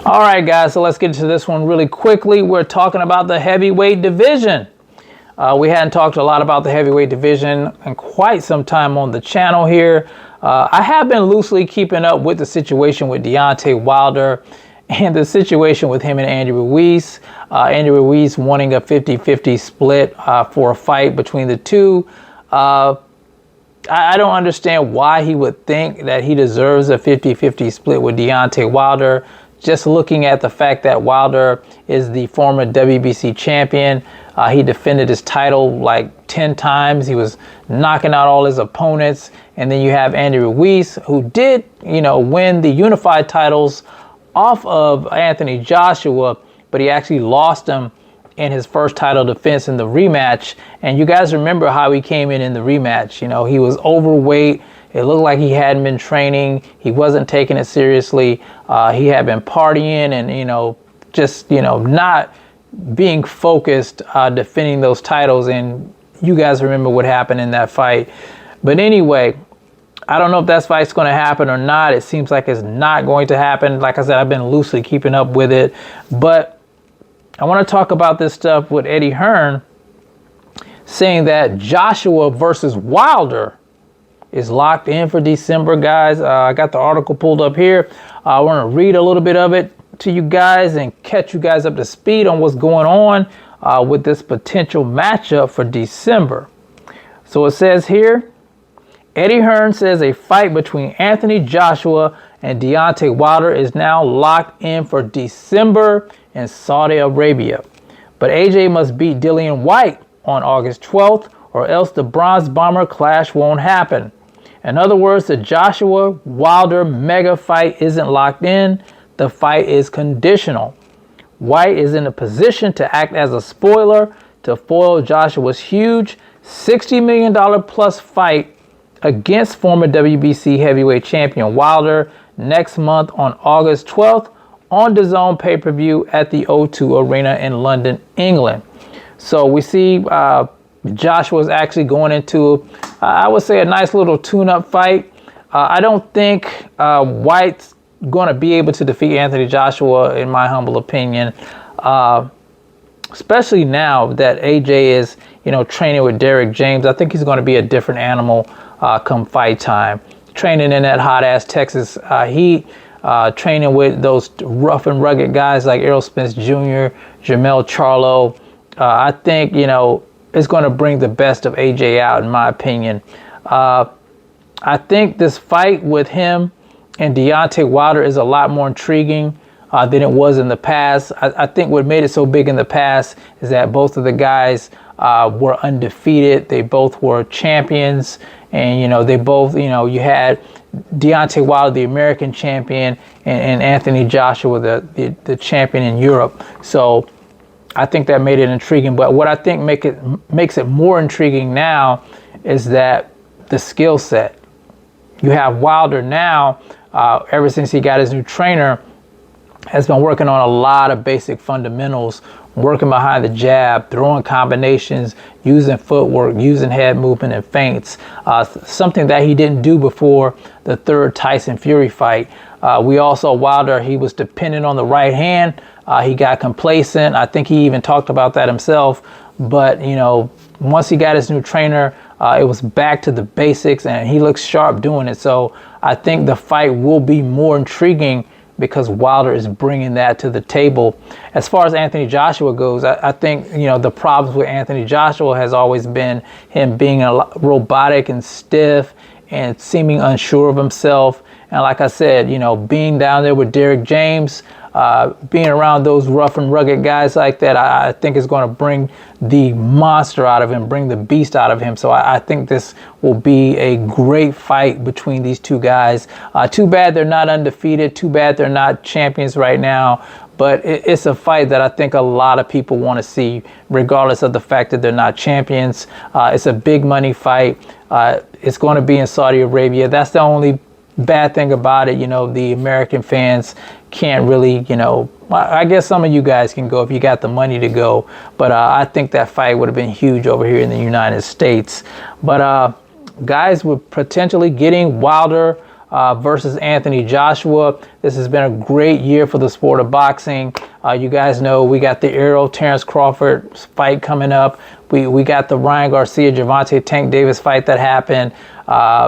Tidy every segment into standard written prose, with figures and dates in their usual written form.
All right, guys, so let's get to this one really quickly. We're talking about the heavyweight division. We hadn't talked a lot about the heavyweight division in quite some time on the channel here. I have been loosely keeping up with the situation with Deontay Wilder and the situation with him and Andy Ruiz. Andy Ruiz wanting a 50-50 split for a fight between the two. I don't understand why he would think that he deserves a 50-50 split with Deontay Wilder. Just looking at the fact that Wilder is the former WBC champion. He defended his title like 10 times. He was knocking out all his opponents. And then you have Andy Ruiz, who did, win the unified titles off of Anthony Joshua, but he actually lost them in his first title defense in the rematch. And you guys remember how he came in the rematch. He was overweight. It looked like he hadn't been training. He wasn't taking it seriously. He had been partying and, just, not being focused defending those titles. And you guys remember what happened in that fight. But anyway, I don't know if that fight's going to happen or not. It seems like it's not going to happen. Like I said, I've been loosely keeping up with it. But I want to talk about this stuff with Eddie Hearn saying that Joshua versus Wilder is locked in for December, guys. I got the article pulled up here. I want to read a little bit of it to you guys and catch you guys up to speed on what's going on with this potential matchup for December. So it says here, Eddie Hearn says a fight between Anthony Joshua and Deontay Wilder is now locked in for December in Saudi Arabia. But AJ must beat Dillian Whyte on August 12th or else the Bronze Bomber clash won't happen. In other words, the Joshua-Wilder mega fight isn't locked in. The fight is conditional. Whyte is in a position to act as a spoiler to foil Joshua's huge $60 million plus fight against former WBC heavyweight champion Wilder next month on August 12th on DAZN pay-per-view at the O2 Arena in London, England. So we see Joshua's actually going into, I would say, a nice little tune-up fight. I don't think Whyte's going to be able to defeat Anthony Joshua, in my humble opinion, especially now that AJ is, training with Derrick James. I think he's going to be a different animal come fight time. Training in that hot-ass Texas heat, training with those rough and rugged guys like Errol Spence Jr., Jermell Charlo. I think, it's going to bring the best of AJ out, in my opinion. I think this fight with him and Deontay Wilder is a lot more intriguing than it was in the past. I think what made it so big in the past is that both of the guys were undefeated. They both were champions. And, they both, you had Deontay Wilder, the American champion, and Anthony Joshua, the champion in Europe. So I think that made it intriguing. But what I think makes it more intriguing now is that the skill set. You have Wilder now, ever since he got his new trainer, has been working on a lot of basic fundamentals, working behind the jab, throwing combinations, using footwork, using head movement and feints, something that he didn't do before the third Tyson Fury fight. We also, Wilder, he was dependent on the right hand. He got complacent. I think he even talked about that himself. But, once he got his new trainer, it was back to the basics, and he looks sharp doing it. So I think the fight will be more intriguing because Wilder is bringing that to the table. As far as Anthony Joshua goes, I think, the problems with Anthony Joshua has always been him being robotic and stiff and seeming unsure of himself. And like I said, being down there with Derrick James, being around those rough and rugged guys like that, I think is going to bring the monster out of him, bring the beast out of him. So I think this will be a great fight between these two guys. Too bad they're not undefeated. Too bad they're not champions right now. But it's a fight that I think a lot of people want to see, regardless of the fact that they're not champions. It's a big money fight. It's going to be in Saudi Arabia. That's the only bad thing about it. The American fans can't really, I guess some of you guys can go if you got the money to go. But I think that fight would have been huge over here in the United States. But guys, we're potentially getting Wilder versus Anthony Joshua. This has been a great year for the sport of boxing. You guys know we got the Errol Terrence Crawford fight coming up. We got the Ryan Garcia Gervonta Tank Davis fight that happened.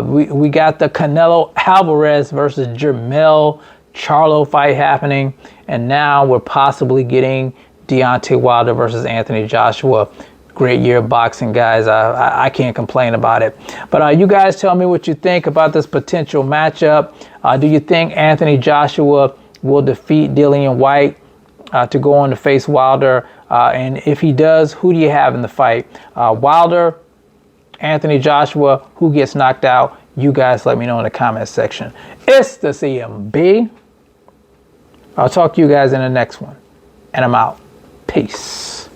We got the Canelo Alvarez versus Jermell Charlo fight happening. And now we're possibly getting Deontay Wilder versus Anthony Joshua. Great year of boxing, guys. I can't complain about it. But you guys tell me what you think about this potential matchup. Do you think Anthony Joshua will defeat Dillian White to go on to face Wilder? And if he does, who do you have in the fight? Wilder, Anthony Joshua, who gets knocked out? You guys let me know in the comments section. It's the CMB. I'll talk to you guys in the next one. And I'm out. Peace.